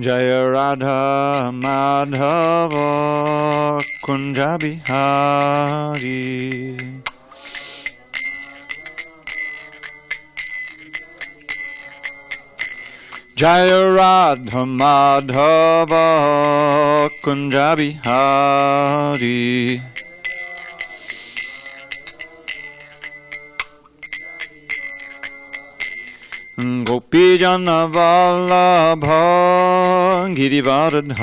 Jaya Radha Madhava Kunja Bihari. Jaya Radha Madhava Kunja Bihari. Gopi Jana Vallabha Girivardhari.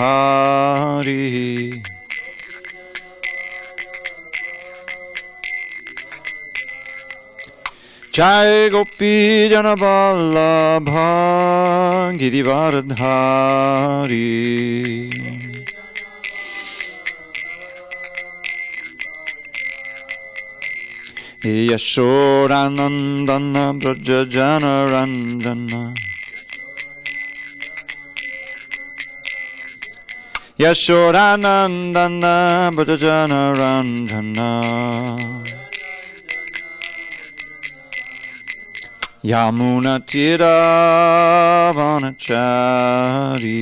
Jai Gopi Jana Vallabha Girivardhari. Yashodanandana Brajajana Randana. Yashodanandana Brajajana Randana. Yamuna Tira Vanachari.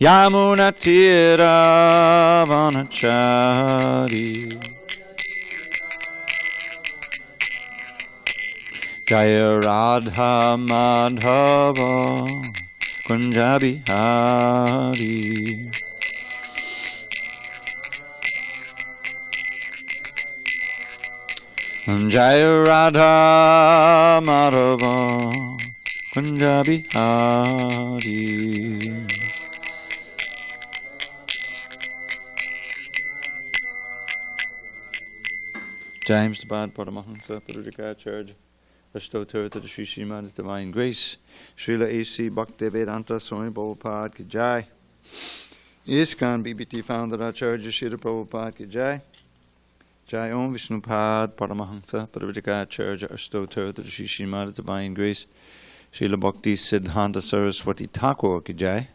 Yamuna Tira Vanachari. Jaya Radha Madhava Kunja Bihari. Jaya Radha Madhava Kunja Bihari. James Bad Paramahansa Parudikacharya Ashtotar to the Sri Sriman's Divine Grace Srila A.C. Bhaktivedanta Swami Prabhupada Ki Jai. ISKCON BBT founder Acharya Srila Prabhupada Ki Jai. Jai Om Vishnupad Paramahansa Parudikacharya Ashtotar to the Sri Sriman's Divine Grace Srila Bhakti Siddhanta Saraswati Thakur Ki Jai.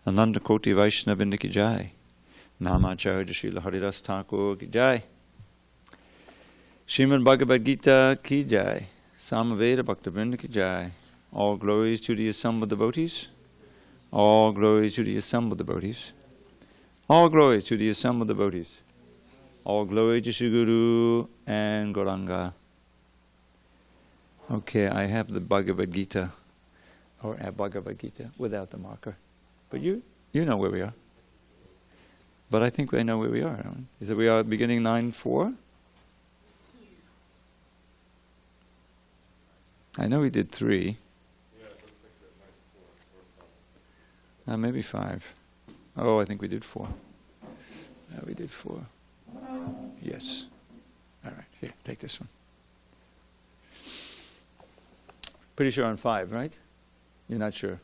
Ananda Koti Vaishnavinda Ki Jai. Namacharya Srila Haridas Thakur Ki Jai. Srimad Bhagavad Gita Ki Jai, Samaveda Bhaktivinoda Ki Jai. All glories to the assembled devotees. All glories to the assembled devotees. All glories to the assembled devotees. All glory to Shri Guru and Gauranga. Okay, I have the Bhagavad Gita, or a Bhagavad Gita, without the marker. But you know where we are. But I think I know where we are. Is it we are beginning 9.4? I know we did 3. Maybe 5. Oh, I think we did 4. We did 4. Yes. All right, here, take this one. Pretty sure on 5, right? You're not sure?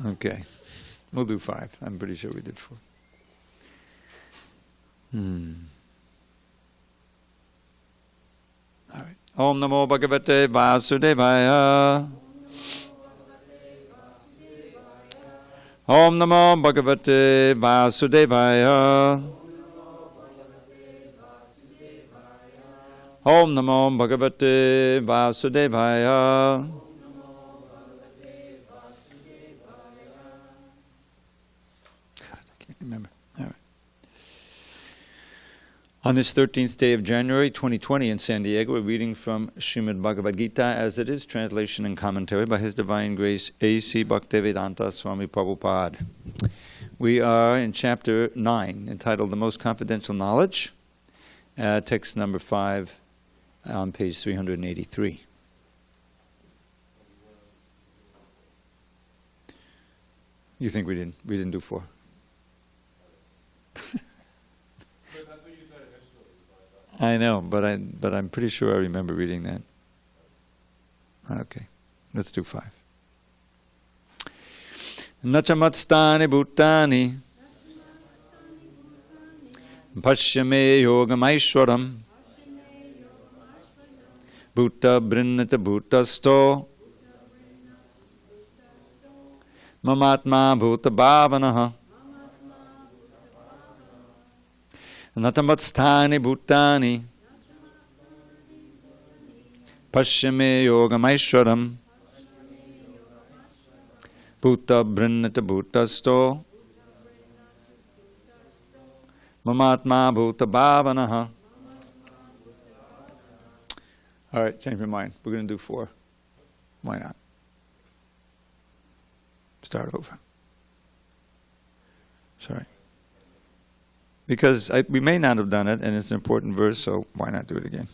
Okay. We'll do 5. I'm pretty sure we did 4. All right. Om Namo Bhagavate Vasudevaya. Om Namo Bhagavate Vasudevaya. Om Namo Bhagavate Vasudevaya. God, I can't remember. All right. On this 13th day of January 2020 in SanDiego, we're reading from Srimad Bhagavad Gita as it is, translation and commentary by His Divine Grace A.C. Bhaktivedanta Swami Prabhupada. We are in chapter 9, entitled The Most Confidential Knowledge, text number 5 on page 383. You think we didn't do 4? I know, but I'm pretty sure I remember reading that. Okay, let's do 5. Nachamatstani bhutani pashyame yogamaishwaram bhuta brinnata bhutasto mamatma bhuta bhavanaha Natamatstani bhutani Pashyame Yogamaishwaram Bhuta Brinnata Bhutasto Mamatma Bhuta Bhavanaha. All right, change my mind. We're going to do 4. Why not? Start over. Sorry. Because we may not have done it, and it's an important verse, so why not do it again?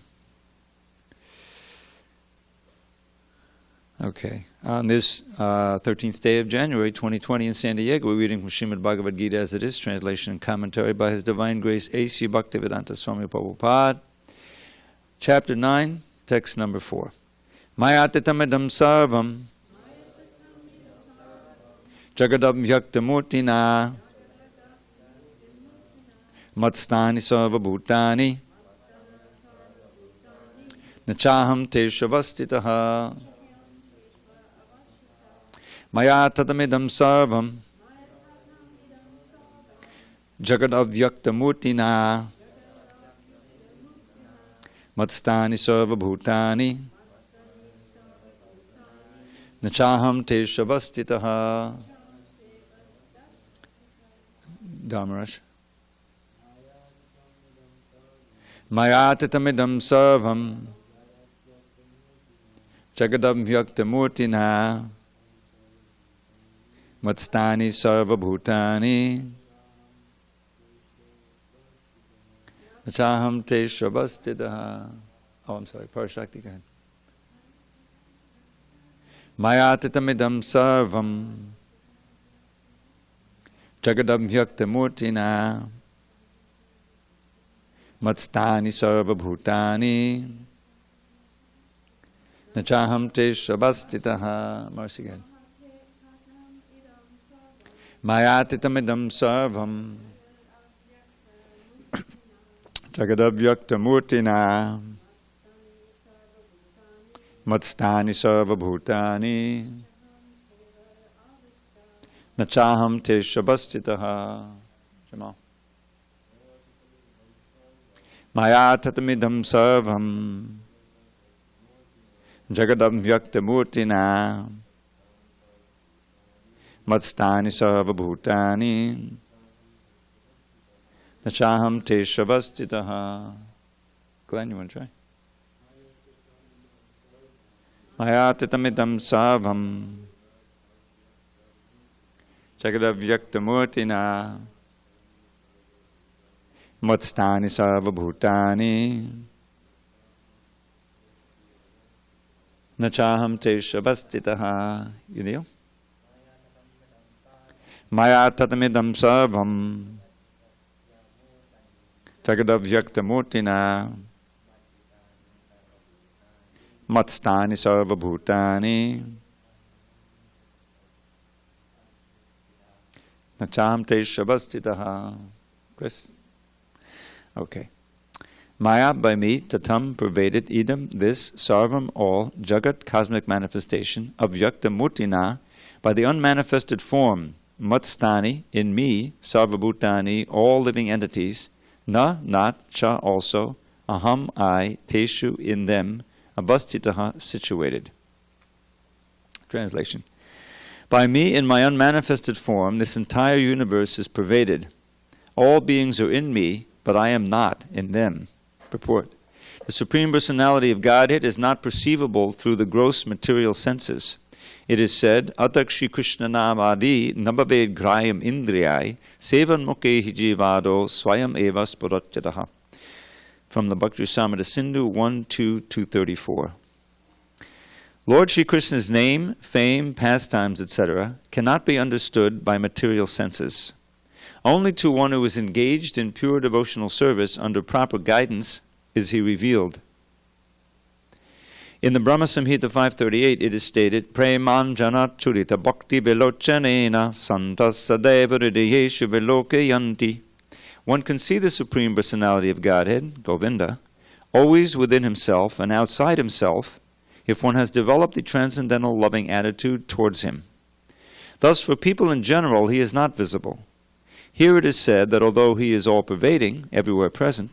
Okay. On this 13th day of January 2020 in SanDiego, we're reading from Srimad Bhagavad Gita as it is, translation and commentary by His Divine Grace A.C. Bhaktivedanta Swami Prabhupada. Chapter 9, text number 4. Mayatitamidam sarvam jagadam yaktamurtina matstani sarva bhutani nachaham teshavastitaha. Maya tatamidam sarvam jagadavyaktamurtina matstani sarva bhutani nachaham teshavastitaha. Dharmaraj. Mayatitamidam sarvam jagadamvyaktamurtina matstani sarva bhutani nachaham teshavastitaha. Oh, I'm sorry. Parashakti, go ahead. Mayatitamidam sarvam jagadamvyaktamurtina matstani sarva bhutani nachaham teshavastitaha. Mercy, again. Mayatitamidam sarvam jagadamvyaktamurtina matstani sarva bhutani nachaham teshavastitaha. Jamal. Mayatatamidam sarvam jagadamvyaktamurtina matstani sarva bhutani nachaham teshavastitaha. Glenn, you want to try? Mayatitamidam sarvam jagadamvyaktamurtina matstani sarva bhutani nachaham teshavastitaha. You deal? Mayatatamidam sarvam jagadamvyaktamurtina matstani sarva bhutani nachaham teshavastitaha. Chris? Okay. Maya by me, tatam pervaded idam, this, sarvam all, jagat cosmic manifestation, avyakta murtina, by the unmanifested form, matstani, in me, sarvabhutani, all living entities, na, not, cha also, aham, I, teshu, in them, avastitaha, situated. Translation. By me, in my unmanifested form, this entire universe is pervaded. All beings are in me, but I am not in them. Purport. The Supreme Personality of Godhead is not perceivable through the gross material senses. It is said, Atakshi Krishna Namadi Nababed Grayam Indriyai Sevan Muke Hijivado Swayam Eva Spuratyadaha. From the Bhakti Rasamrita Sindhu 1-2-234. Lord Shri Krishna's name, fame, pastimes, etc. cannot be understood by material senses. Only to one who is engaged in pure devotional service under proper guidance is he revealed. In the Brahma Samhita 538 it is stated, Preman janat churita bhakti velochanena santas sadeva hridayeshu velokayanti. One can see the Supreme Personality of Godhead, Govinda, always within himself and outside himself, if one has developed a transcendental loving attitude towards him. Thus, for people in general, he is not visible. Here it is said that although he is all-pervading, everywhere present,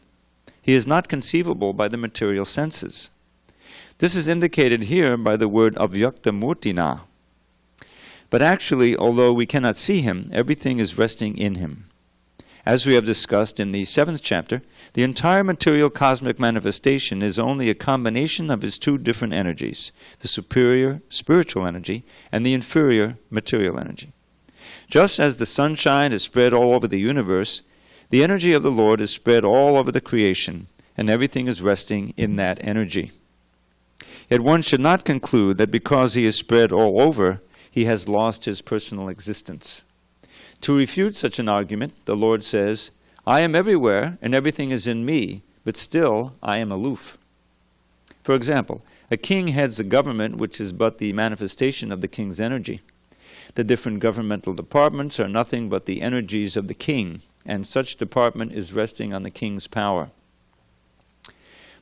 he is not conceivable by the material senses. This is indicated here by the word avyakta murtina. But actually, although we cannot see him, everything is resting in him. As we have discussed in the 7th chapter, the entire material cosmic manifestation is only a combination of his two different energies, the superior spiritual energy and the inferior material energy. Just as the sunshine is spread all over the universe, the energy of the Lord is spread all over the creation, and everything is resting in that energy. Yet one should not conclude that because he is spread all over, he has lost his personal existence. To refute such an argument, the Lord says, I am everywhere and everything is in me, but still I am aloof. For example, a king heads a government which is but the manifestation of the king's energy. The different governmental departments are nothing but the energies of the king, and such department is resting on the king's power.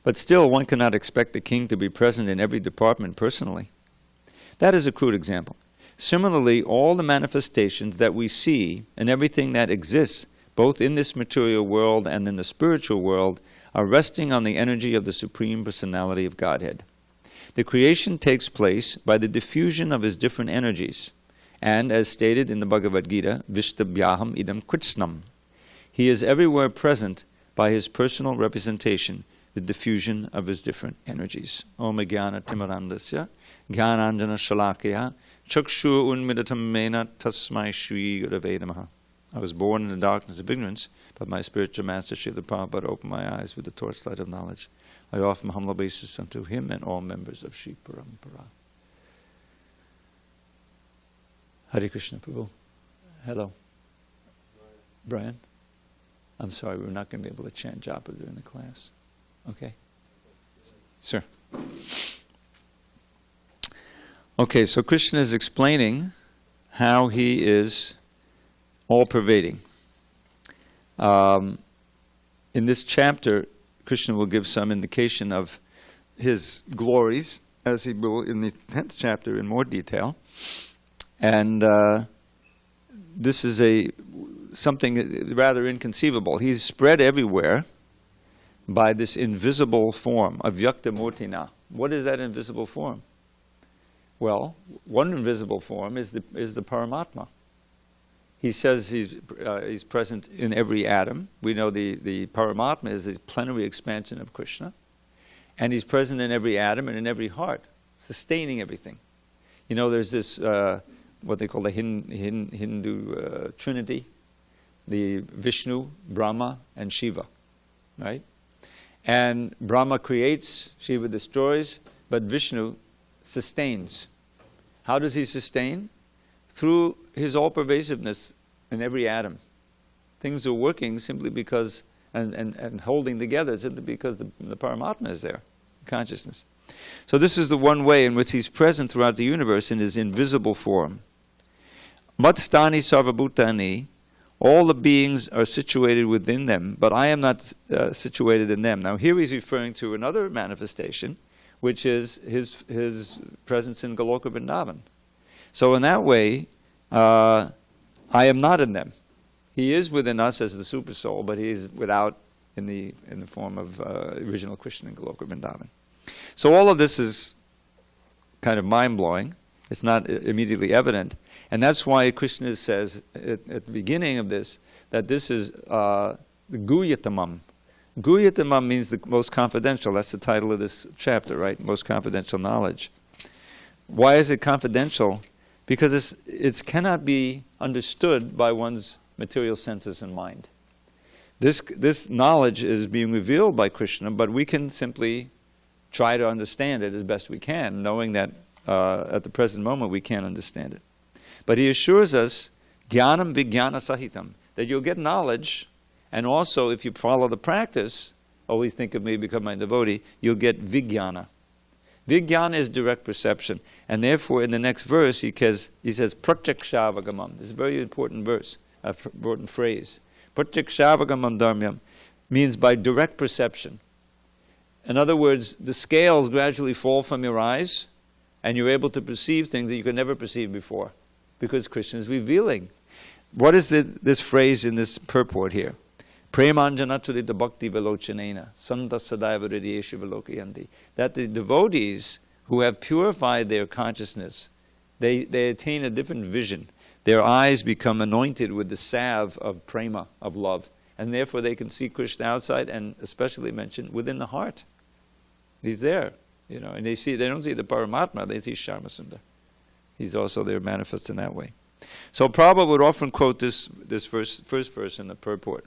But still, one cannot expect the king to be present in every department personally. That is a crude example. Similarly, all the manifestations that we see and everything that exists, both in this material world and in the spiritual world, are resting on the energy of the Supreme Personality of Godhead. The creation takes place by the diffusion of his different energies, and as stated in the Bhagavad Gita, Vishtabhyaham idam kritsnam. He is everywhere present by his personal representation, the diffusion of his different energies. Om Jnana Timarandasya, Jnananjana Shalakya, Chakshu Unmidatam Mena Tasmai Shri Gurave Namaha. I was born in the darkness of ignorance, but my spiritual master Srila Prabhupada opened my eyes with the torchlight of knowledge. I offer my humble obeisance unto him and all members of Sri Parampara. Hare Krishna, Prabhu. Hello. Brian? I'm sorry, we're not going to be able to chant japa during the class. Okay? Sir. Okay, so Krishna is explaining how he is all-pervading. In this chapter, Krishna will give some indication of his glories, as he will in the 10th chapter in more detail. And this is something rather inconceivable. He's spread everywhere by this invisible form, avyakta murtina. What is that invisible form? Well, one invisible form is the Paramatma. He says he's present in every atom. We know the Paramatma is the plenary expansion of Krishna. And he's present in every atom and in every heart, sustaining everything. You know, there's this, what they call the Hindu Trinity, the Vishnu, Brahma, and Shiva, right? And Brahma creates, Shiva destroys, but Vishnu sustains. How does he sustain? Through his all-pervasiveness in every atom. Things are working simply because, and holding together simply because the Paramatma is there, consciousness. So this is the one way in which he's present throughout the universe in his invisible form. Matstani sarvabhutani, all the beings are situated within them, but I am not situated in them. Now here he's referring to another manifestation, which is his presence in Goloka Vrindavan. So in that way, I am not in them. He is within us as the super soul, but he is without in the form of original Krishna in Goloka Vrindavan. So all of this is kind of mind-blowing. It's not immediately evident. And that's why Krishna says at the beginning of this that this is the Guhyatamam. Guhyatamam means the most confidential. That's the title of this chapter, right? Most confidential knowledge. Why is it confidential? Because it cannot be understood by one's material senses and mind. This knowledge is being revealed by Krishna, but we can simply try to understand it as best we can, knowing that at the present moment we can't understand it. But he assures us, jnanam vijnana sahitam, that you'll get knowledge, and also if you follow the practice, always think of me, become my devotee, you'll get vijnana. Vijnana is direct perception, and therefore in the next verse he says pratyakshavagaman. This is a very important verse, important phrase. Pratyakshavagaman dharmyam means by direct perception. In other words, the scales gradually fall from your eyes, and you're able to perceive things that you could never perceive before, because Krishna is revealing. What is this phrase in this purport here? Premanjanachurita bhakti velochanena, santa sadaiva hridayeshu velokayanti. That the devotees who have purified their consciousness, they attain a different vision. Their eyes become anointed with the salve of prema, of love. And therefore they can see Krishna outside and especially mentioned within the heart. He's there, and they don't see the Paramatma, they see Sharmasundar. He's also there manifest in that way. So Prabhupada would often quote this first verse in the purport.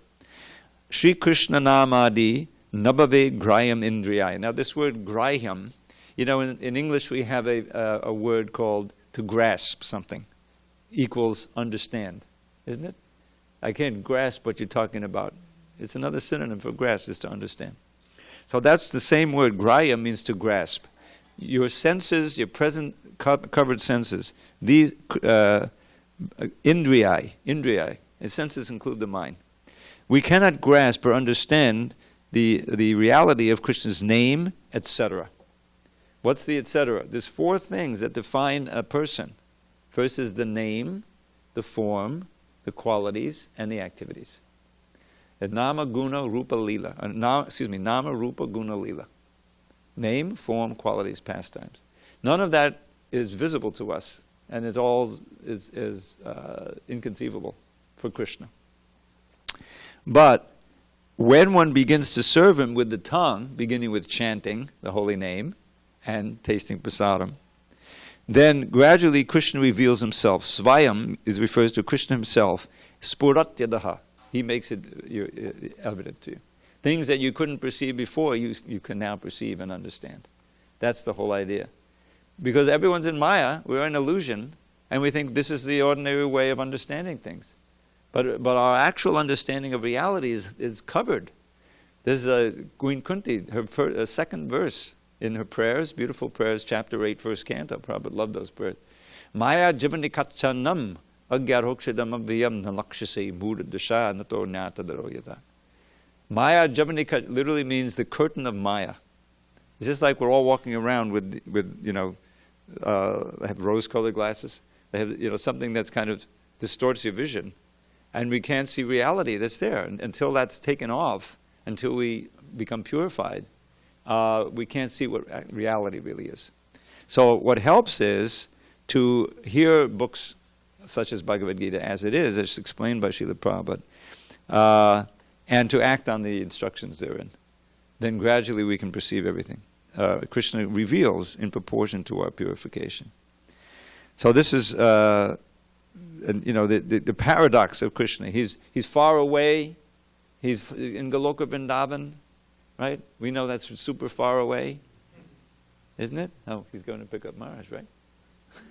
Shri Krishna namadi nabhave grayam indriyaya. Now this word grayam, in English we have a word called to grasp something, equals understand, isn't it? I can't grasp what you're talking about. It's another synonym for grasp, is to understand. So that's the same word. Graya means to grasp. Your senses, your present covered senses, these indriyai, and senses include the mind. We cannot grasp or understand the reality of Krishna's name, etc. What's the etc.? There's four things that define a person. First is the name, the form, the qualities, and the activities. Nama, guna, rupa, lila. Nama, rupa, guna, lila. Name, form, qualities, pastimes. None of that is visible to us, and it all is inconceivable for Krishna. But when one begins to serve him with the tongue, beginning with chanting the holy name and tasting prasadam, then gradually Krishna reveals himself. Svayam refers to Krishna himself. Spuratyadaha. He makes it evident to you. Things that you couldn't perceive before, you can now perceive and understand. That's the whole idea. Because everyone's in Maya, we're in illusion, and we think this is the ordinary way of understanding things. But our actual understanding of reality is covered. There's Queen Kunti, her second verse in her prayers, beautiful prayers, chapter 8, first canto. Prabhupada loved those prayers. Maya jivanikachanam agyarhokshadam abhyam nalakshase mudadasha nato nyatadaroyata. Maya javanika literally means the curtain of Maya. It's just like we're all walking around with have rose-colored glasses. They have something that's kind of distorts your vision, and we can't see reality that's there until that's taken off. Until we become purified, we can't see what reality really is. So what helps is to hear books such as Bhagavad Gita as it is, as explained by Srila Prabhupada, and to act on the instructions therein. Then gradually we can perceive everything. Krishna reveals in proportion to our purification. So this is, the paradox of Krishna. He's far away. He's in Goloka Vrindavan, right? We know that's super far away, isn't it? Oh, he's going to pick up Maharaj, right?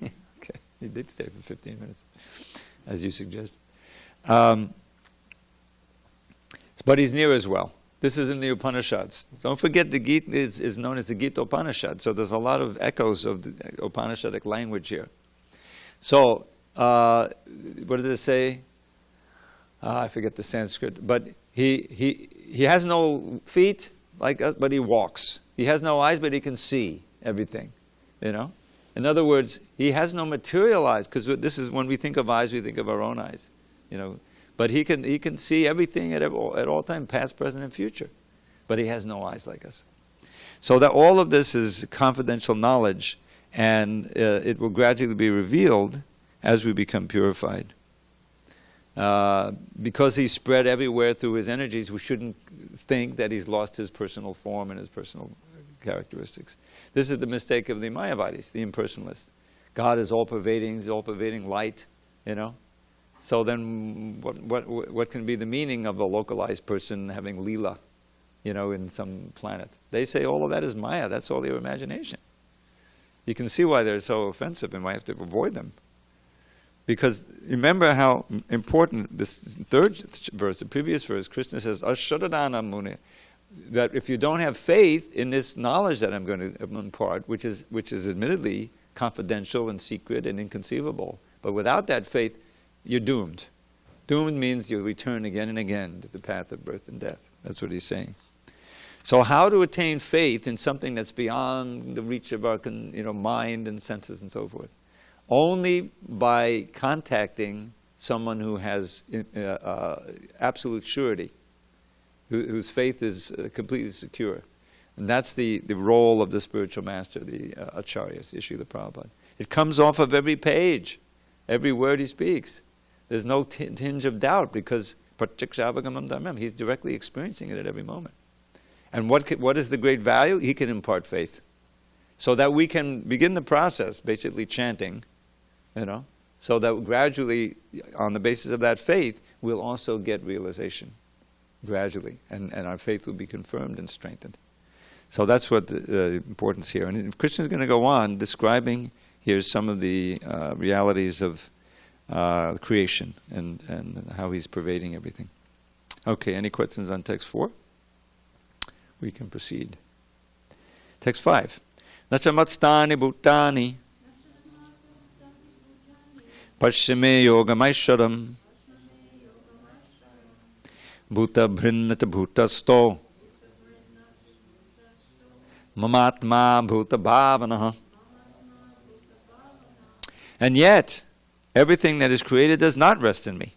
Okay, he did stay for 15 minutes, as you suggested. But he's near as well. This is in the Upanishads. Don't forget the Gita is known as the Gita Upanishad, so there's a lot of echoes of the Upanishadic language here. So, what does it say? I forget the Sanskrit, but he has no feet like us, but he walks. He has no eyes, but he can see everything. In other words, he has no material eyes, because this is when we think of eyes, we think of our own eyes. But he can see everything at all times, past, present, and future. But he has no eyes like us. So that all of this is confidential knowledge, and it will gradually be revealed as we become purified. Because he's spread everywhere through his energies, we shouldn't think that he's lost his personal form and his personal characteristics. This is the mistake of the Mayavadis, the impersonalists. God is all-pervading, he's all-pervading light, So then what can be the meaning of a localized person having Leela, in some planet? They say all of that is Maya, that's all their imagination. You can see why they're so offensive and why you have to avoid them. Because remember how important this third verse, the previous verse, Krishna says, Ashadadana Muni, that if you don't have faith in this knowledge that I'm going to impart, which is admittedly confidential and secret and inconceivable, but without that faith, you're doomed. Doomed means you'll return again and again to the path of birth and death. That's what he's saying. So how to attain faith in something that's beyond the reach of our mind and senses and so forth? Only by contacting someone who has absolute surety whose faith is completely secure. And that's the role of the spiritual master, the acharyas, Srila Prabhupada. It comes off of every page, every word he speaks. There's no tinge of doubt because pratyakshaavagamam dharmam, he's directly experiencing it at every moment. And what is the great value? He can impart faith. So that we can begin the process, basically chanting, so that gradually, on the basis of that faith, we'll also get realization, gradually, and our faith will be confirmed and strengthened. So that's what the importance here. And Krishna is going to go on describing here some of the realities of creation and how he's pervading everything. Okay, any questions on text 4? We can proceed. Text 5. Nachamatstani bhutani Pashime yogamaisharam bhuta bhrinnata bhutasto mamatma bhuta bhavanaha. And yet, everything that is created does not rest in me.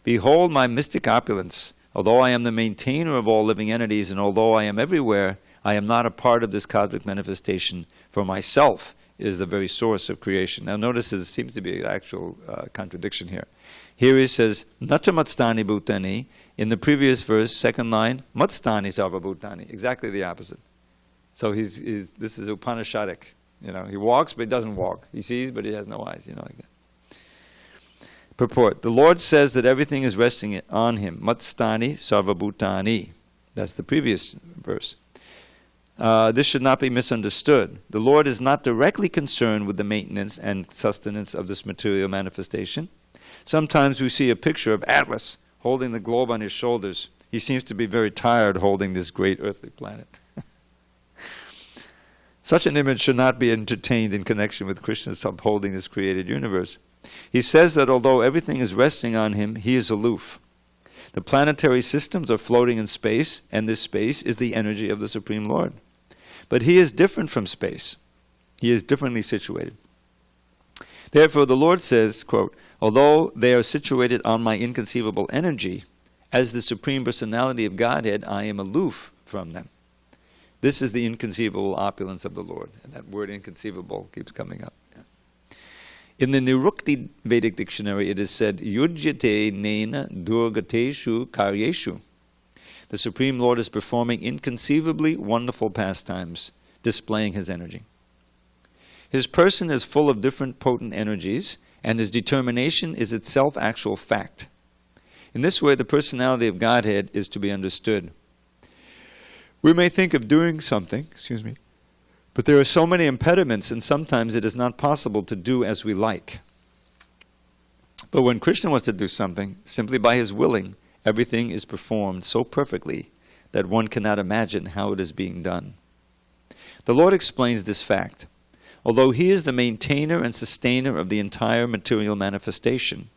Behold my mystic opulence. Although I am the maintainer of all living entities, and although I am everywhere, I am not a part of this cosmic manifestation, for myself is the very source of creation. Now notice there seems to be an actual contradiction here. Here he says, Nacha matstani bhutani. In the previous verse, second line, matstani sarva bhutani. Exactly the opposite. So this is Upanishadic. He walks, but he doesn't walk. He sees, but he has no eyes. Like that. Purport. The Lord says that everything is resting on him. Matstani sarva bhutani. That's the previous verse. This should not be misunderstood. The Lord is not directly concerned with the maintenance and sustenance of this material manifestation. Sometimes we see a picture of Atlas holding the globe on his shoulders. He seems to be very tired holding this great earthly planet. Such an image should not be entertained in connection with Krishna's upholding this created universe. He says that although everything is resting on him, he is aloof. The planetary systems are floating in space, and this space is the energy of the Supreme Lord. But he is different from space. He is differently situated. Therefore, the Lord says, quote, although they are situated on my inconceivable energy, as the Supreme Personality of Godhead, I am aloof from them. This is the inconceivable opulence of the Lord. And that word inconceivable keeps coming up. In the Nirukti Vedic dictionary, it is said, Yujyate nena durgateshu karyeshu. The Supreme Lord is performing inconceivably wonderful pastimes, displaying his energy. His person is full of different potent energies, and his determination is itself actual fact. In this way, the personality of Godhead is to be understood. We may think of doing something, but there are so many impediments, and sometimes it is not possible to do as we like. But when Krishna wants to do something, simply by his willing, everything is performed so perfectly that one cannot imagine how it is being done. The Lord explains this fact. Although he is the maintainer and sustainer of the entire material manifestation,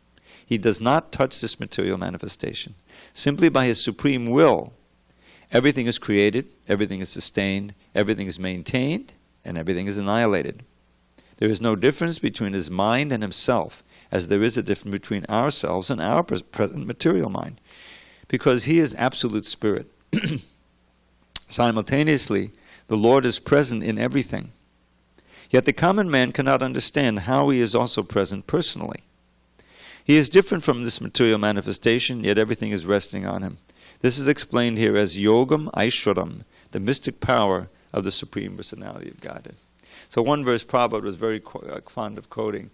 he does not touch this material manifestation. Simply by his supreme will, everything is created, everything is sustained, everything is maintained, and everything is annihilated. There is no difference between his mind and himself, as there is a difference between ourselves and our present material mind, because he is absolute spirit. Simultaneously, the Lord is present in everything. Yet the common man cannot understand how he is also present personally. He is different from this material manifestation, yet everything is resting on him. This is explained here as Yogam Aishwaram, the mystic power of the Supreme Personality of Godhead. So one verse Prabhupada was very fond of quoting.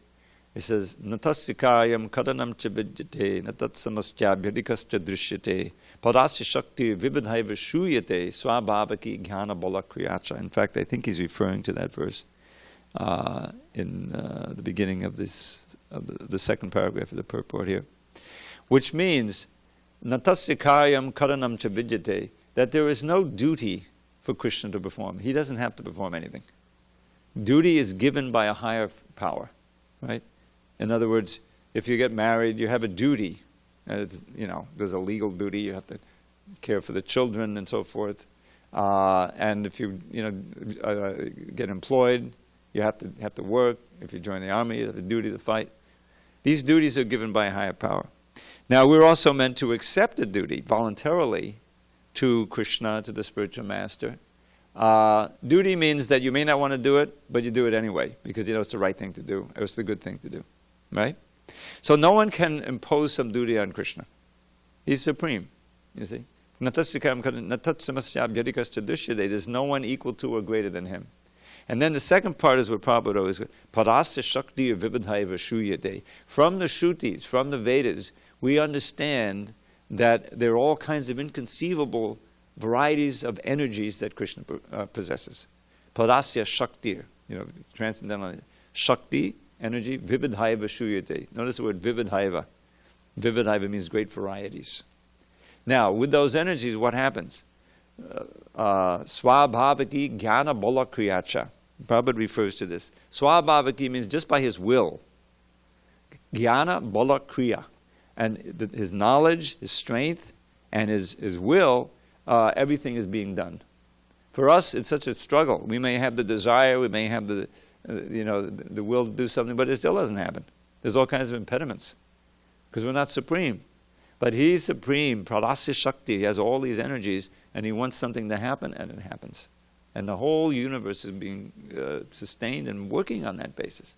He says, Natasikayam kadanam cha vidyate, natatsamaskyabhyadikascha drishyate, padasya shakti vibidhaiva shuyate, swabhavaki jnana bala kriyacha. In fact, I think he's referring to that verse in the beginning of the second paragraph of the purport here, which means Natasikayam karanam cha vidyate, that there is no duty for Krishna to perform. He doesn't have to perform anything. Duty is given by a higher power, right? In other words, if you get married, you have a duty. There's a legal duty. You have to care for the children and so forth. And if you get employed, you have to work. If you join the army, you have a duty to fight. These duties are given by a higher power. Now, we're also meant to accept a duty voluntarily to Krishna, to the spiritual master. Duty means that you may not want to do it, but you do it anyway, because you know it's the right thing to do, or it's the good thing to do, right? So no one can impose some duty on Krishna. He's supreme, you see. There's no one equal to or greater than him. And then the second part is what Prabhupada always goes, Parasya Shakti Vibhadhaiva Shruyate. From the Shrutis, from the Vedas, we understand that there are all kinds of inconceivable varieties of energies that Krishna possesses. Parasya Shakti, you know, transcendental Shakti, energy, Vibhadhaiva Shruyate. Notice the word Vibhadhaiva. Vibhadhaiva means great varieties. Now, with those energies, what happens? Swabhavati Jnana Bola Kriyacha. Prabhupada refers to this. Swabhavati means just by his will. Jnana Bola Kriya. And his knowledge, his strength, and his will, everything is being done. For us, it's such a struggle. We may have the desire, we may have the will to do something, but it still doesn't happen. There's all kinds of impediments because we're not supreme. But he's supreme, Pradasya Shakti. He has all these energies, and he wants something to happen, and it happens. And the whole universe is being sustained and working on that basis.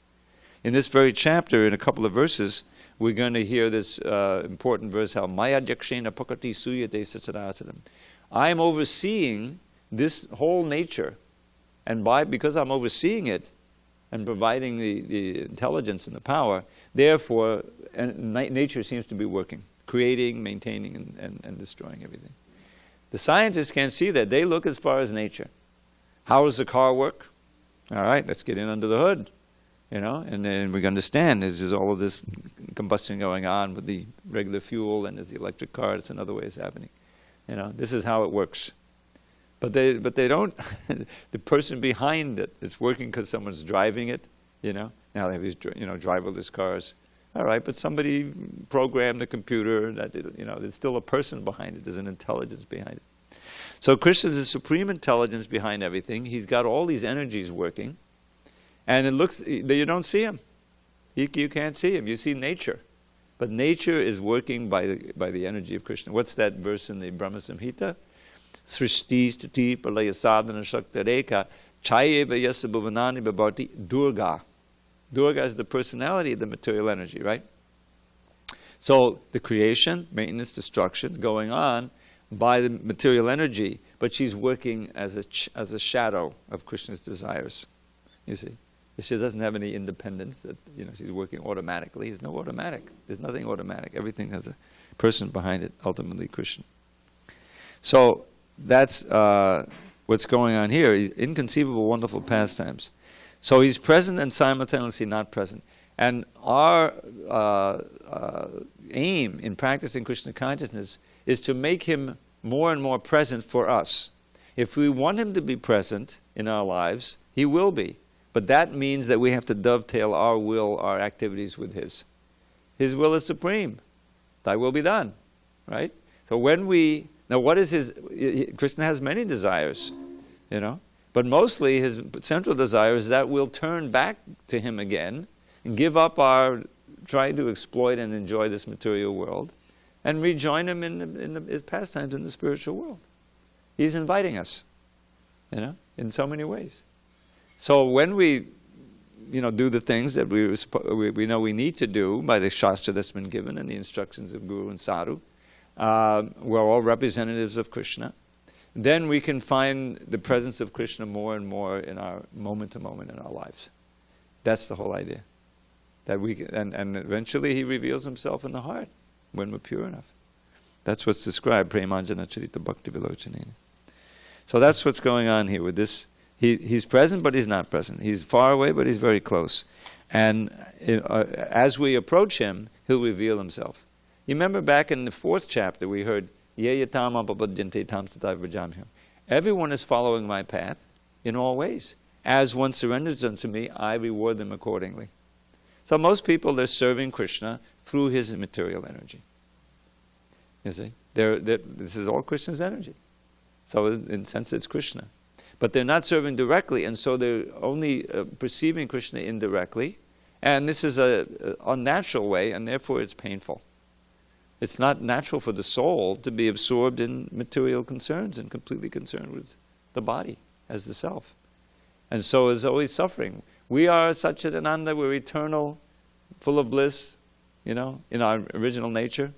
In this very chapter, in a couple of verses, we're going to hear this important verse, how Maya Yakshena Pakati Suyate Sacharasadam. I'm overseeing this whole nature, and because I'm overseeing it and providing the intelligence and the power, therefore nature seems to be working, creating, maintaining, and destroying everything. The scientists can't see that. They look as far as nature. How does the car work? All right, let's get in under the hood, you know, and then we understand there's all of this combustion going on with the regular fuel, and there's the electric car. It's another way it's happening. You know, this is how it works. But they don't. The person behind it, it's working because someone's driving it. You know, now they have these driverless cars. All right, but somebody programmed the computer. There's still a person behind it. There's an intelligence behind it. So Krishna is the supreme intelligence behind everything. He's got all these energies working, and it looks you don't see him. You can't see him. You see nature, but nature is working by the energy of Krishna. What's that verse in the Brahma Samhita? Srishti stiti pralaya sadhana shaktareka chayeva yasa bhuvanani babharti Durga. Durga is the personality of the material energy, right? So the creation, maintenance, destruction is going on by the material energy, but she's working as a shadow of Krishna's desires. You see, she doesn't have any independence. That she's working automatically. There's no automatic. There's nothing automatic. Everything has a person behind it. Ultimately, Krishna. So that's what's going on here. Inconceivable, wonderful pastimes. So he's present and simultaneously not present. And our aim in practicing Krishna consciousness is to make him more and more present for us. If we want him to be present in our lives, he will be. But that means that we have to dovetail our will, our activities with his. His will is supreme. Thy will be done. Right? So now what is his... Krishna has many desires, but mostly his central desire is that we'll turn back to him again and give up our trying to exploit and enjoy this material world and rejoin him in his pastimes in the spiritual world. He's inviting us, in so many ways. So when we, do the things that we know we need to do by the Shastra that's been given and the instructions of Guru and Sadhu, we're all representatives of Krishna. Then we can find the presence of Krishna more and more in our moment to moment in our lives. That's the whole idea. That and eventually he reveals himself in the heart when we're pure enough. That's what's described, Premanjana Charita Bhakti Vilochanena. So that's what's going on here with this. He's present, but he's not present. He's far away, but he's very close. And as we approach him, he'll reveal himself. You remember back in the 4th chapter, we heard, everyone is following my path in all ways. As one surrenders unto me, I reward them accordingly. So most people, they're serving Krishna through his material energy. You see? This is all Krishna's energy. So in a sense, it's Krishna. But they're not serving directly, and so they're only perceiving Krishna indirectly. And this is an unnatural way, and therefore it's painful. It's not natural for the soul to be absorbed in material concerns and completely concerned with the body as the self. And so is always suffering. We are Satchidananda, we're eternal, full of bliss, in our original nature.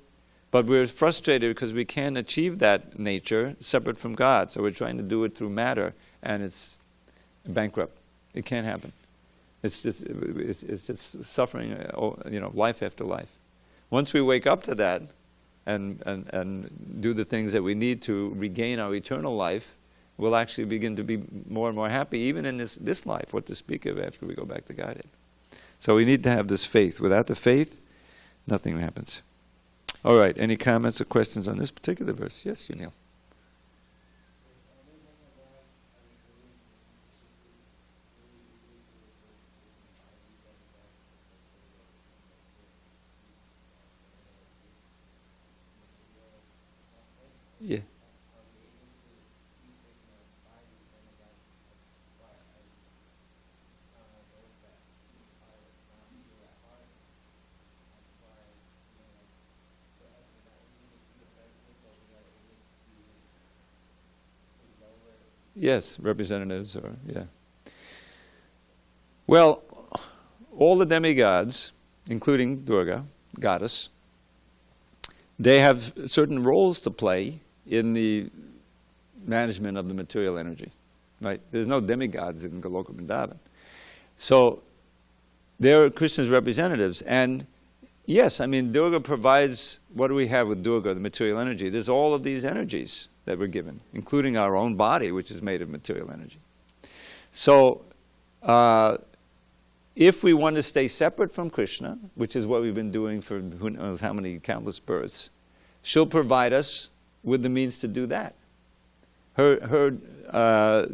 But we're frustrated because we can't achieve that nature separate from God. So we're trying to do it through matter, and it's bankrupt. It can't happen. It's just suffering, life after life. Once we wake up to that and do the things that we need to regain our eternal life, we'll actually begin to be more and more happy, even in this life, what to speak of after we go back to Godhead. So we need to have this faith. Without the faith, nothing happens. All right, any comments or questions on this particular verse? Yes, Sunil. Yeah. Yes, representatives or, yeah. Well, all the demigods, including Durga, goddess, they have certain roles to play in the management of the material energy, right? There's no demigods in Goloka Vrindavan. So they're Krishna's representatives. And yes, I mean, Durga provides, what do we have with Durga, the material energy? There's all of these energies that we're given, including our own body, which is made of material energy. So if we want to stay separate from Krishna, which is what we've been doing for who knows how many countless births, she'll provide us with the means to do that. Her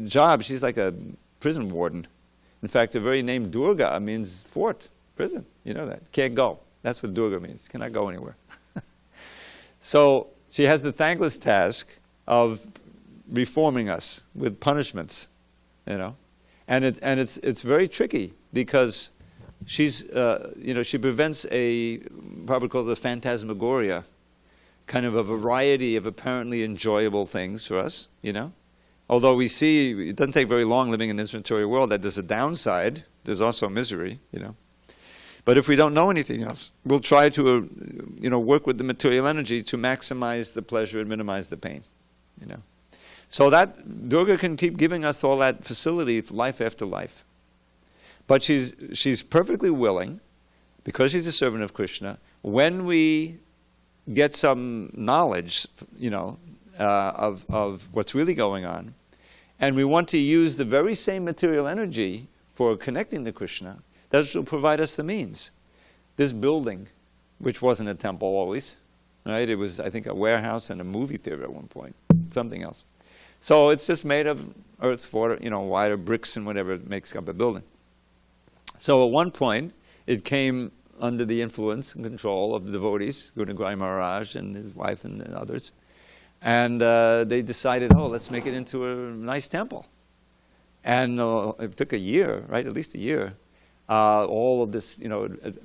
job, she's like a prison warden. In fact, the very name Durga means fort, prison. You know that. Can't go. That's what Durga means. Cannot go anywhere. So she has the thankless task of reforming us with punishments, and it's very tricky because she's she prevents a probably called a phantasmagoria, kind of a variety of apparently enjoyable things for us, Although we see it doesn't take very long living in this material world that there's a downside, there's also misery, But if we don't know anything else, we'll try to work with the material energy to maximize the pleasure and minimize the pain. So that Durga can keep giving us all that facility life after life. But she's perfectly willing, because she's a servant of Krishna, when we get some knowledge, of what's really going on, and we want to use the very same material energy for connecting to Krishna, that will provide us the means. This building, which wasn't a temple always, right? It was, I think, a warehouse and a movie theater at one point, something else. So it's just made of earth, water, wider bricks and whatever makes up a building. So at one point, it came under the influence and control of the devotees, Guru Nagai Maharaj and his wife and others. And they decided, let's make it into a nice temple. And it took a year, right, at least a year. All of this,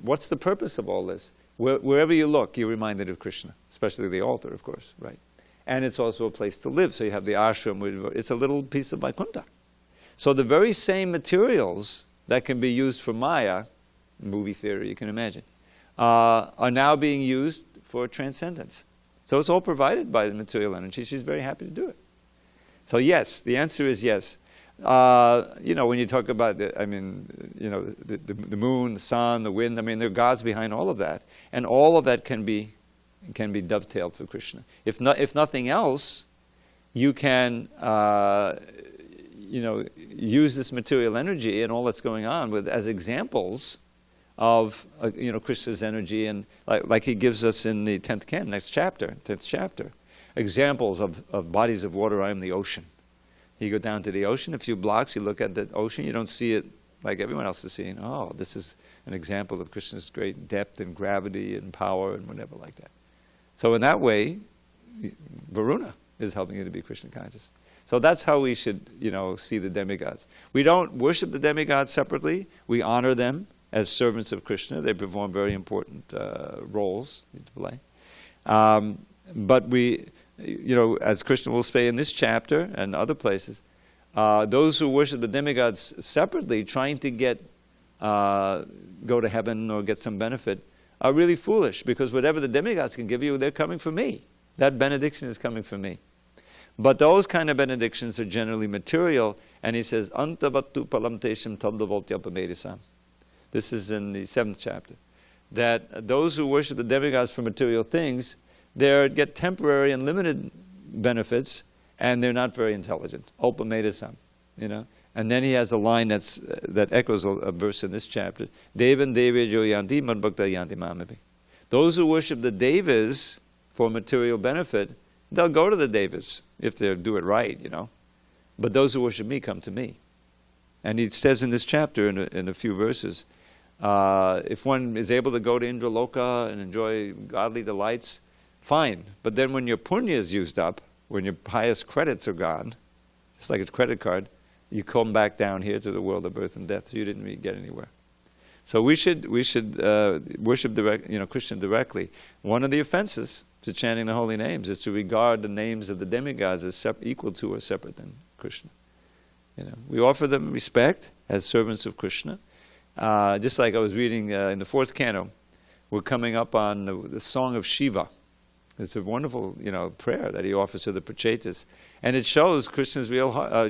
what's the purpose of all this? Wherever you look, you're reminded of Krishna, especially the altar, of course, right? And it's also a place to live. So you have the ashram, it's a little piece of Vaikuntha. So the very same materials that can be used for Maya, movie theater, you can imagine, are now being used for transcendence. So it's all provided by the material energy. She's very happy to do it. So yes, the answer is yes. When you talk about the moon, the sun, the wind, there are gods behind all of that. And all of that can be dovetailed for Krishna. If nothing else, you can use this material energy and all that's going on as examples of Krishna's energy, and like he gives us in the 10th canto, 10th chapter, examples of bodies of water. I am the ocean. You go down to the ocean, a few blocks, you look at the ocean, you don't see it like everyone else is seeing. Oh, this is an example of Krishna's great depth and gravity and power and whatever like that. So in that way, Varuna is helping you to be Krishna conscious. So that's how we should, see the demigods. We don't worship the demigods separately. We honor them as servants of Krishna. They perform very important roles to play. But we, as Krishna will say in this chapter and other places, those who worship the demigods separately, trying to go to heaven or get some benefit, are really foolish, because whatever the demigods can give you, they're coming for me. That benediction is coming for me. But those kind of benedictions are generally material, and he says, Antavattu palamtesham tamdavoltyapamedisam. This is in the 7th chapter. That those who worship the demigods for material things, they get temporary and limited benefits, and they're not very intelligent. Opamedisam, And then he has a line that echoes a verse in this chapter. Devan devejo yanti madbhakta yanti mamapi. Those who worship the devas for material benefit, they'll go to the devas if they do it right, But those who worship me come to me. And he says in this chapter, in a few verses, if one is able to go to Indraloka and enjoy godly delights, fine. But then when your punya is used up, when your highest credits are gone, it's like a credit card, you come back down here to the world of birth and death. You didn't really get anywhere. So we should worship Krishna directly. One of the offenses to chanting the holy names is to regard the names of the demigods as equal to or separate than Krishna. We offer them respect as servants of Krishna. Just like I was reading in the 4th canto, we're coming up on the song of Shiva. It's a wonderful, prayer that he offers to the Prachetas. And it shows Krishna's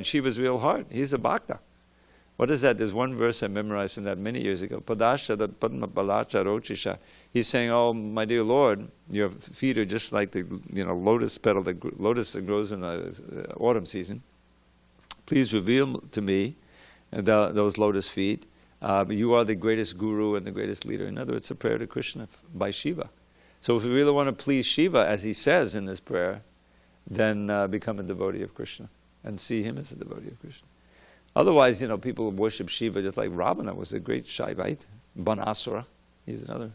Shiva's real heart. He's a bhakta. What is that? There's one verse I memorized from that many years ago. Padasha dat padma balacha rochisha. He's saying, oh, my dear Lord, your feet are just like the lotus petal, lotus that grows in the autumn season. Please reveal to me those lotus feet. You are the greatest guru and the greatest leader. In other words, it's a prayer to Krishna by Shiva. So if we really want to please Shiva, as he says in this prayer, then become a devotee of Krishna and see him as a devotee of Krishna. Otherwise, people worship Shiva just like Ravana was a great Shaivite. Banasura, he's another,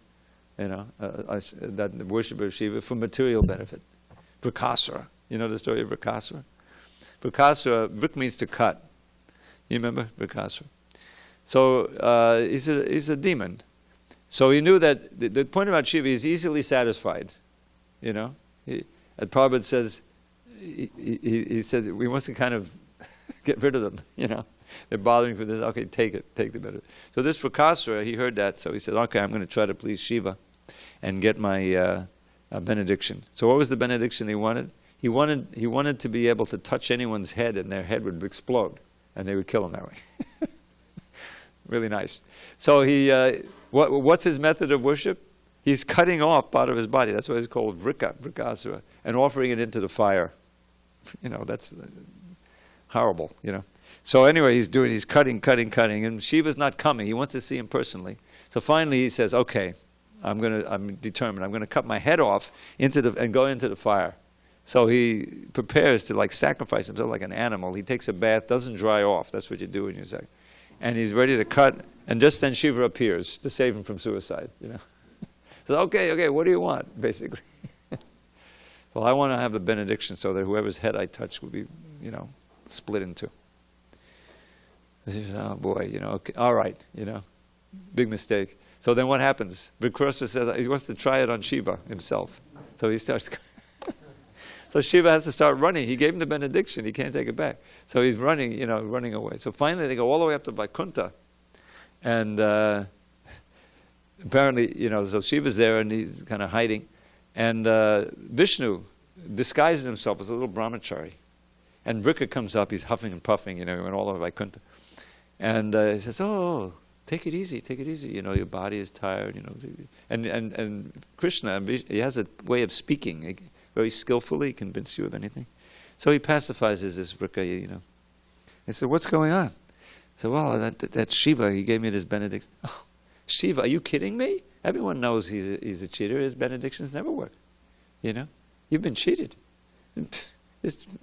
that worshipper of Shiva for material benefit. Vrakasura, the story of Vrakasura? Vrakasura, Vrik means to cut. You remember Vrakasura? So he's a demon. So he knew that the point about Shiva is easily satisfied. Prabhupada says, he says we must kind of get rid of them. They're bothering for this. Okay, take the benefit. So this Vrakasura, he heard that, so he said, okay, I'm going to try to please Shiva and get my benediction. So what was the benediction he wanted? He wanted to be able to touch anyone's head and their head would explode and they would kill him that way. Really nice. So what's his method of worship? He's cutting off part of his body. That's why it's called Vrakasura, and offering it into the fire. That's horrible, So anyway, he's cutting, and Shiva's not coming. He wants to see him personally. So finally he says, okay, I'm determined. I'm going to cut my head off and go into the fire. So he prepares to sacrifice himself like an animal. He takes a bath, doesn't dry off. That's what you do when you say. And he's ready to cut, and just then Shiva appears to save him from suicide. So okay, what do you want, basically? Well, I want to have a benediction so that whoever's head I touch will be, split in two. He says, oh boy, okay, all right, big mistake. So then what happens? Vikrusha says he wants to try it on Shiva himself. So he starts. So Shiva has to start running. He gave him the benediction. He can't take it back. So he's running, running away. So finally they go all the way up to Vaikuntha. And apparently, so Shiva's there and he's kind of hiding. And Vishnu disguises himself as a little brahmachari. And Vrika comes up. He's huffing and puffing, he went all over Vaikuntha. And he says, oh, take it easy. Your body is tired, And Krishna, he has a way of speaking. Very skillfully, convince you of anything. So he pacifies this Vrika, He said, what's going on? I said, well, that Shiva, he gave me this benediction. Oh, Shiva, are you kidding me? Everyone knows he's a cheater. His benedictions never work. You've been cheated.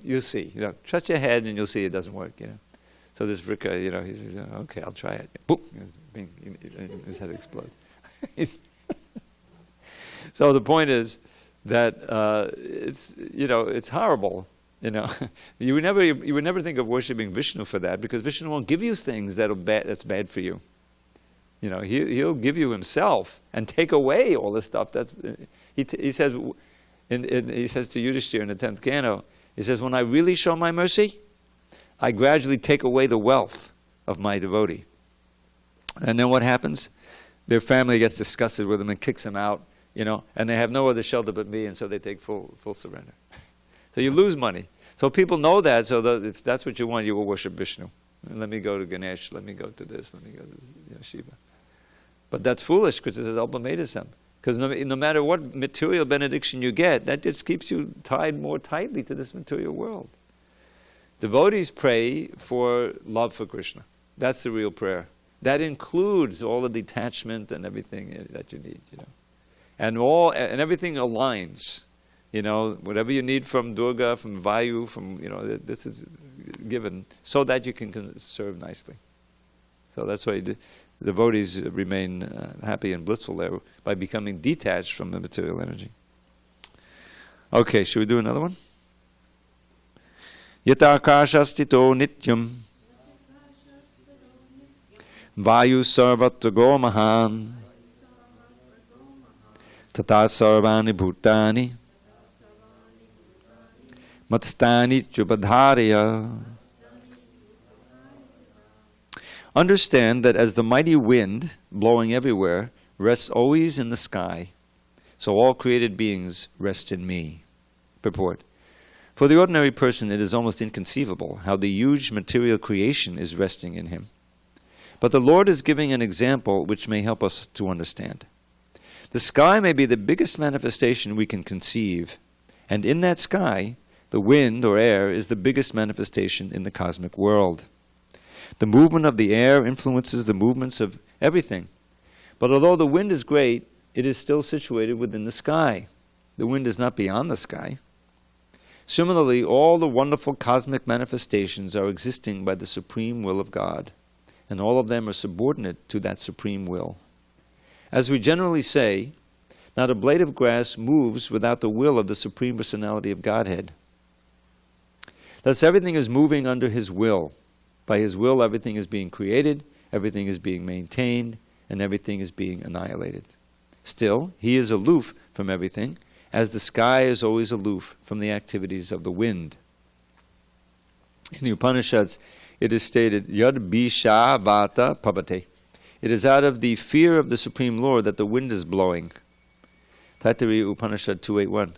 You'll see. Shut your head and you'll see it doesn't work, So this Vrika, he says, okay, I'll try it. Boop! His head explodes. So the point is, that it's horrible, You would never think of worshiping Vishnu for that, because Vishnu won't give you things that's bad for you. He'll give you himself and take away all the stuff he says, he says to Yudhishthira in the 10th canto, he says, when I really show my mercy, I gradually take away the wealth of my devotee. And then what happens? Their family gets disgusted with him and kicks him out, and they have no other shelter but me, and so they take full surrender. So you lose money. So people know that, so if that's what you want, you will worship Vishnu. Let me go to Ganesh, let me go to this, let me go to Shiva. But that's foolish, because it says Alpamadisam. Because no matter what material benediction you get, that just keeps you tied more tightly to this material world. Devotees pray for love for Krishna. That's the real prayer. That includes all the detachment and everything that you need, And everything aligns. Whatever you need from Durga, from Vayu, this is given so that you can serve nicely. So that's why devotees remain happy and blissful there by becoming detached from the material energy. Okay, should we do another one? Yata akashastito nityam vayu sarvatra go mahan tata sarvani bhutani matstani chubadharya. Understand that as the mighty wind, blowing everywhere, rests always in the sky, so all created beings rest in me. Purport. For the ordinary person, it is almost inconceivable how the huge material creation is resting in him. But the Lord is giving an example which may help us to understand. The sky may be the biggest manifestation we can conceive, and in that sky, the wind or air is the biggest manifestation in the cosmic world. The movement of the air influences the movements of everything. But although the wind is great, it is still situated within the sky. The wind is not beyond the sky. Similarly, all the wonderful cosmic manifestations are existing by the supreme will of God, and all of them are subordinate to that supreme will. As we generally say, not a blade of grass moves without the will of the Supreme Personality of Godhead. Thus everything is moving under His will. By His will, everything is being created, everything is being maintained, and everything is being annihilated. Still, He is aloof from everything, as the sky is always aloof from the activities of the wind. In the Upanishads, it is stated, Yad Bisha Vata Pabate. It is out of the fear of the Supreme Lord that the wind is blowing. Taittiriya Upanishad 281.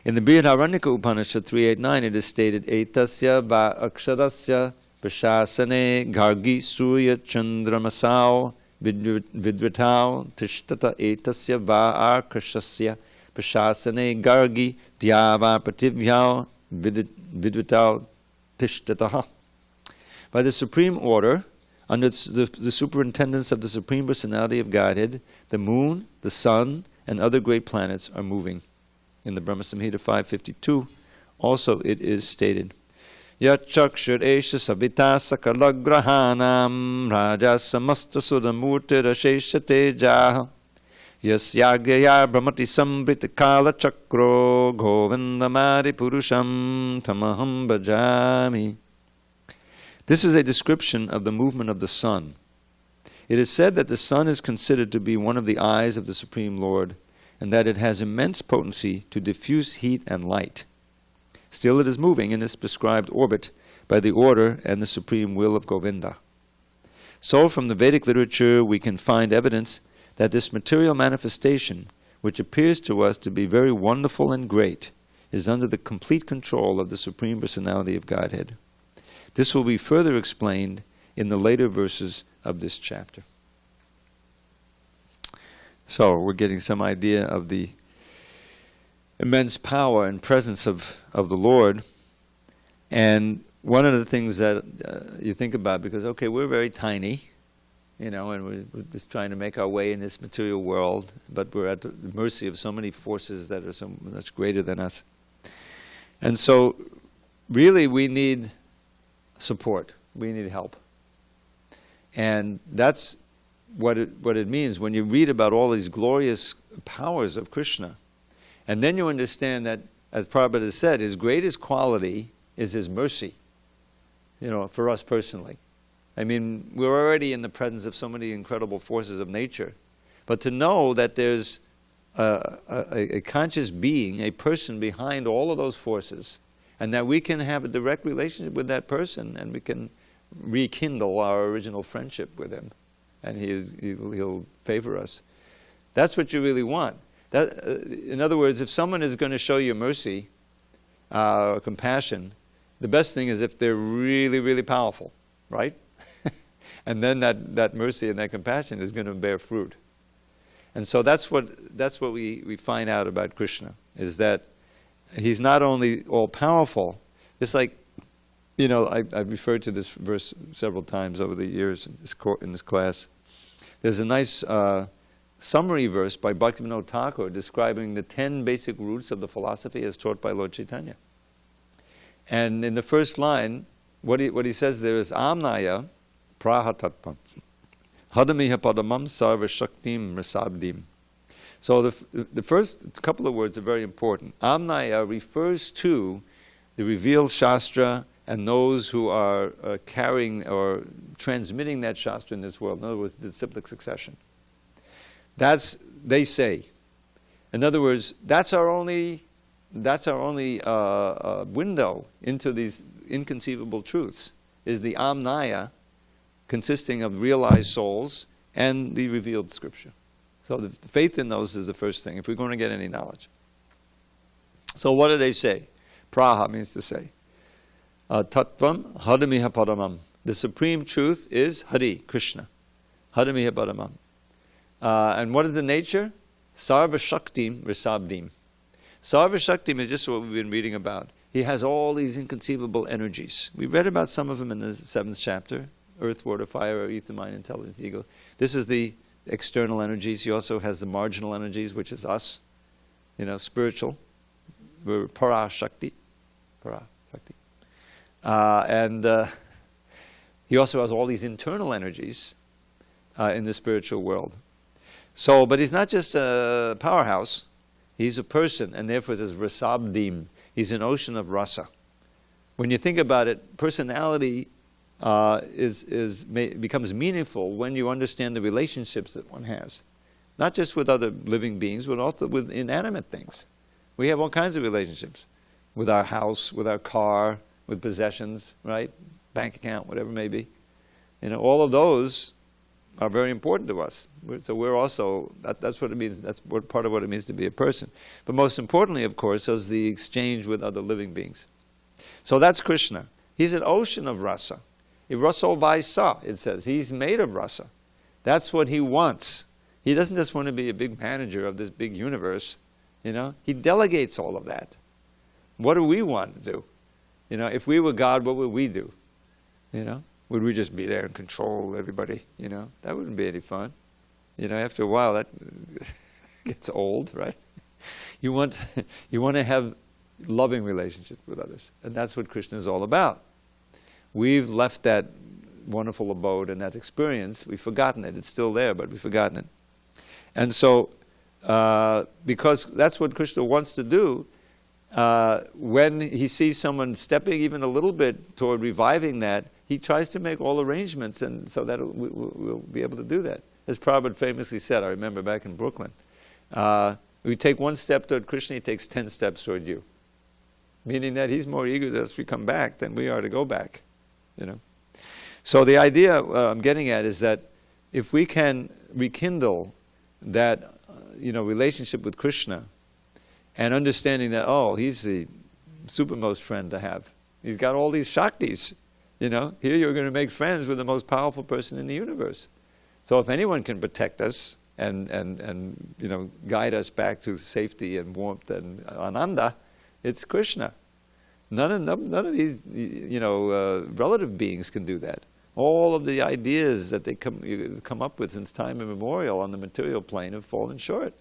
In the Brihadaranyaka Upanishad 389, it is stated, Etasya va aksharasya prashasane gargi surya chandramasao vidritao tishtata etasya va akarshasya prashasane gargi dhyava prativyav vidritao tishtataha. By the supreme order, under the superintendence of the Supreme Personality of Godhead, the moon, the sun, and other great planets are moving. In the Brahma Samhita 552, also it is stated, Yachakshar esha savita sakalagrahanam raja samasta sudamurti rasheshate jaha yasyagya brahmati sambrita kala chakro govindamari purusham tamaham bhajami. This is a description of the movement of the sun. It is said that the sun is considered to be one of the eyes of the Supreme Lord, and that it has immense potency to diffuse heat and light. Still it is moving in its prescribed orbit by the order and the supreme will of Govinda. So from the Vedic literature we can find evidence that this material manifestation, which appears to us to be very wonderful and great, is under the complete control of the Supreme Personality of Godhead. This will be further explained in the later verses of this chapter. So we're getting some idea of the immense power and presence of the Lord. And one of the things that you think about, because, okay, we're very tiny, and we're just trying to make our way in this material world, but we're at the mercy of so many forces that are so much greater than us. And so, really, we need support. We need help. And that's what it means when you read about all these glorious powers of Krishna. And then you understand that, as Prabhupada said, His greatest quality is His mercy, for us personally. I mean, we're already in the presence of so many incredible forces of nature. But to know that there's a conscious being, a person behind all of those forces, and that we can have a direct relationship with that person, and we can rekindle our original friendship with him, and he'll favor us. That's what you really want. In other words, if someone is going to show you mercy or compassion, the best thing is if they're really, really powerful, right? And then that mercy and that compassion is going to bear fruit. And so that's what we find out about Krishna, is that he's not only all-powerful, it's like, I've referred to this verse several times over the years in this class. There's a nice summary verse by Bhaktivinoda Thakur describing the 10 basic roots of the philosophy as taught by Lord Chaitanya. And in the first line, what he says there is Amnaya Prahatatpam Hadamiha Padamam Sarva Shaktim Rasabdim. So the first couple of words are very important. Amnaya refers to the revealed Shastra and those who are carrying or transmitting that Shastra in this world. In other words, the disciplic succession. They say. In other words, that's our only window into these inconceivable truths, is the Amnaya, consisting of realized souls and the revealed scripture. So the faith in those is the first thing, if we're going to get any knowledge. So what do they say? Praha means to say. Tattvam hadamiha padamam. The supreme truth is Hari, Krishna. Hadamiha padamam. And what is the nature? Sarva Shaktim Risabdim. Sarva Shaktim is just what we've been reading about. He has all these inconceivable energies. We read about some of them in the 7th chapter. Earth, water, fire, ether, mind, intelligence, ego. This is the external energies. He also has the marginal energies, which is us. Spiritual. We're para shakti. Para shakti. And he also has all these internal energies in the spiritual world. So, but he's not just a powerhouse. He's a person, and therefore there's rasabdim. He's an ocean of rasa. When you think about it, personality becomes meaningful when you understand the relationships that one has. Not just with other living beings, but also with inanimate things. We have all kinds of relationships. With our house, with our car, with possessions, right? Bank account, whatever it may be. All of those are very important to us. So we're also, that's what it means, that's part of what it means to be a person. But most importantly, of course, is the exchange with other living beings. So that's Krishna. He's an ocean of rasa. Raso vaisa, it says. He's made of rasa. That's what he wants. He doesn't just want to be a big manager of this big universe. He delegates all of that. What do we want to do? If we were God, what would we do? Would we just be there and control everybody? That wouldn't be any fun. After a while, that gets old, right? You want to have loving relationships with others, and that's what Krishna is all about. We've left that wonderful abode and that experience. We've forgotten it. It's still there, but we've forgotten it. And so, because that's what Krishna wants to do, when he sees someone stepping even a little bit toward reviving that, he tries to make all arrangements, and so that we'll be able to do that. As Prabhupada famously said, I remember back in Brooklyn, we take one step toward Krishna, he takes 10 steps toward you. Meaning that he's more eager that we come back than we are to go back. So the idea I'm getting at is that if we can rekindle that relationship with Krishna, and understanding that, he's the supermost friend to have. He's got all these shaktis. Here you're going to make friends with the most powerful person in the universe. So if anyone can protect us and guide us back to safety and warmth and ananda, it's Krishna. None of these relative beings can do that. All of the ideas that they come up with since time immemorial on the material plane have fallen short.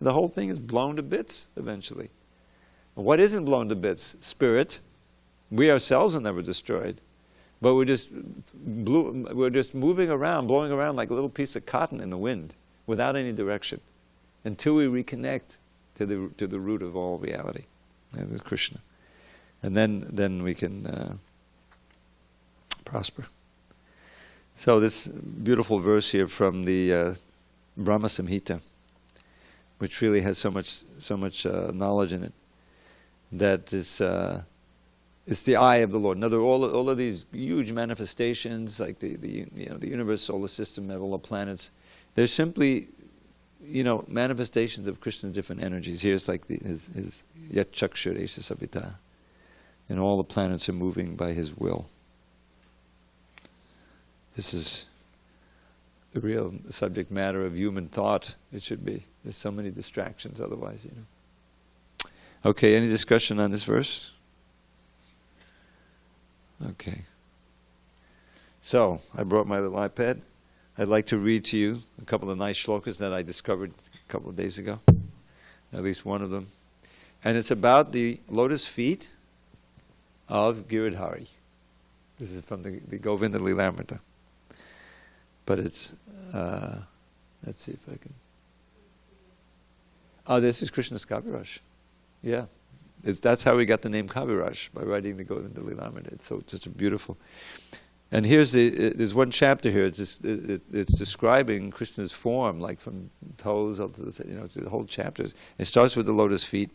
The whole thing is blown to bits eventually. What isn't blown to bits? Spirit. We ourselves are never destroyed, but we're just moving around, blowing around like a little piece of cotton in the wind, without any direction, until we reconnect to the root of all reality, with Krishna, and then we can prosper. So this beautiful verse here from the Brahma Samhita. which really has so much knowledge in it, that it's the eye of the Lord. In other words, all of these huge manifestations, like the universe, solar system, and all the planets, they're simply manifestations of Krishna's different energies. Here's like his Yat Chakshur Esha Savita, and all the planets are moving by his will. This is the real subject matter of human thought. It should be. There's so many distractions otherwise, Okay, any discussion on this verse? Okay. So, I brought my little iPad. I'd like to read to you a couple of nice shlokas that I discovered a couple of days ago. At least one of them. And it's about the lotus feet of Giridhari. This is from the Govinda Lilamrita. But it's, let's see if I can. Oh, this is Krishna's Kaviraj. Yeah. That's how we got the name Kaviraj, by writing the Govinda Lilamrita. It's such a beautiful. And there's one chapter here. It's describing Krishna's form, like from toes up to the whole chapter. It starts with the lotus feet,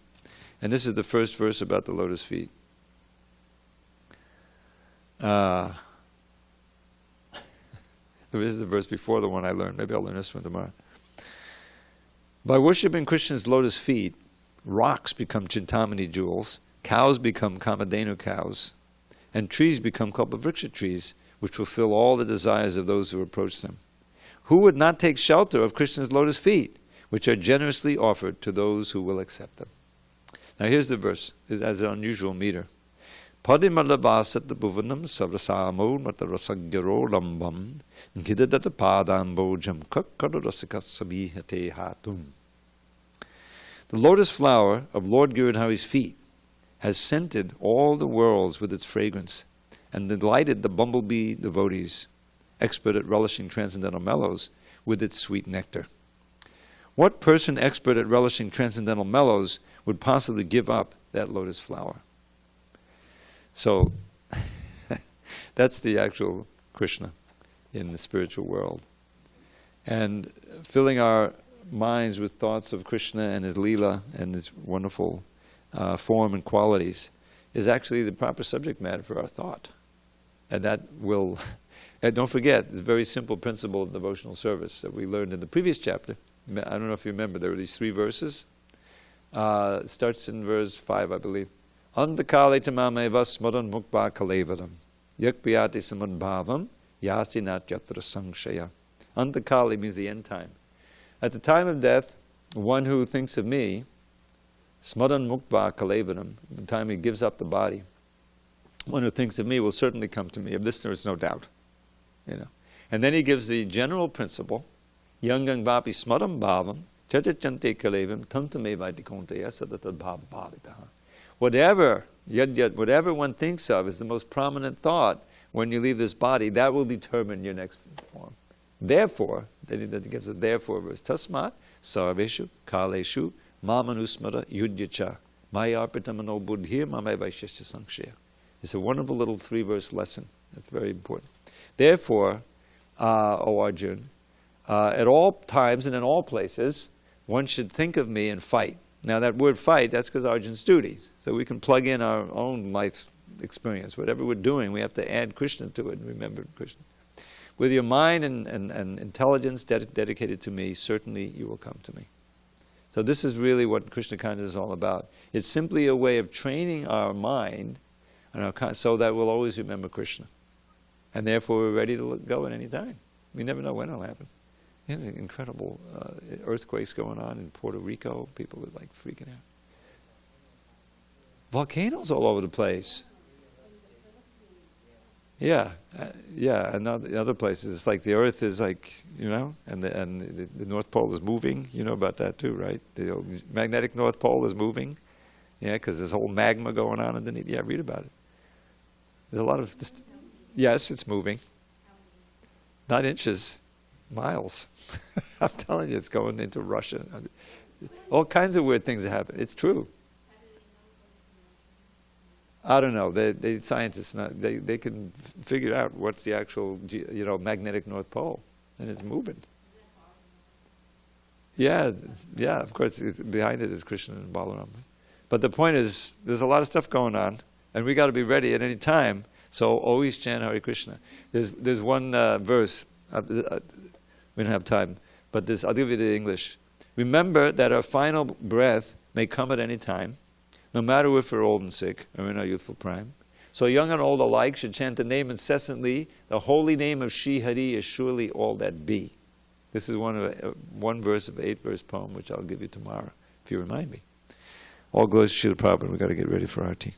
and this is the first verse about the lotus feet. This is the verse before the one I learned. Maybe I'll learn this one tomorrow. By worshipping Krishna's lotus feet, rocks become Chintamani jewels, cows become Kamadhenu cows, and trees become Kalpavriksha trees, which fulfill all the desires of those who approach them. Who would not take shelter of Krishna's lotus feet, which are generously offered to those who will accept them? Now here's the verse. It has an unusual meter. Padimalavasat bhuvanam savrasamo matarasagyaro lambam gidadata padambojam kakkarasakasabihate hatum. The lotus flower of Lord Giridhari's feet has scented all the worlds with its fragrance and delighted the bumblebee devotees, expert at relishing transcendental mellows, with its sweet nectar. What person expert at relishing transcendental mellows would possibly give up that lotus flower? So, that's the actual Krishna in the spiritual world. And filling our minds with thoughts of Krishna and his Leela and his wonderful form and qualities is actually the proper subject matter for our thought. And that will, and don't forget, it's a very simple principle of devotional service that we learned in the previous chapter. I don't know if you remember, there were these 3 verses. It starts in verse 5, I believe. Andakale tamameva smaran mukba kalevadam yakpiyati samadbhavam yasti nat yatra sangshaya. Andakale means the end time. At the time of death, one who thinks of me, smaran mukba kalevadam, the time he gives up the body, one who thinks of me will certainly come to me. Of this there is no doubt. And then he gives the general principle, yangang vapi smaram bhavam chachachante kalevam tamtame vaidikonteya sadatad bhav bhavitaha. Whatever one thinks of is the most prominent thought when you leave this body, that will determine your next form. Therefore, that gives a therefore verse. Tasmat sarveshu kaleshu mamanusmara yudyacha mayarpitamano buddhir mamay vaishesha sankshaya. It's a wonderful little 3-verse lesson. That's very important. Therefore, O Arjun, at all times and in all places, one should think of me and fight. Now that word fight, that's because Arjun's duties. So we can plug in our own life experience. Whatever we're doing, we have to add Krishna to it and remember Krishna. With your mind and intelligence dedicated to me, certainly you will come to me. So this is really what Krishna consciousness is all about. It's simply a way of training our mind and so that we'll always remember Krishna. And therefore we're ready to go at any time. We never know when it'll happen. Incredible earthquakes going on in Puerto Rico. People are like freaking out. Volcanoes all over the place. Yeah, and other places it's like the Earth is like, and the North Pole is moving. You know about that too, right? The magnetic North Pole is moving. Yeah, because there's whole magma going on underneath. Yeah, read about it. There's a lot of yes, it's moving. Not inches. Miles. I'm telling you, it's going into Russia. All kinds of weird things happen. It's true. I don't know. They scientists, they can figure out what's the actual, magnetic North Pole, and it's moving. Yeah, yeah, of course, behind it is Krishna and Balaram. But the point is, there's a lot of stuff going on, and we got to be ready at any time, so always chant Hare Krishna. There's one verse, we don't have time, but I'll give you the English. Remember that our final breath may come at any time, no matter if we're old and sick or in our youthful prime. So young and old alike should chant the name incessantly. The holy name of Shri Hari is surely all that be. This is one verse of an 8-verse poem, which I'll give you tomorrow, if you remind me. All glories to Srila Prabhupada. We've got to get ready for Aarti.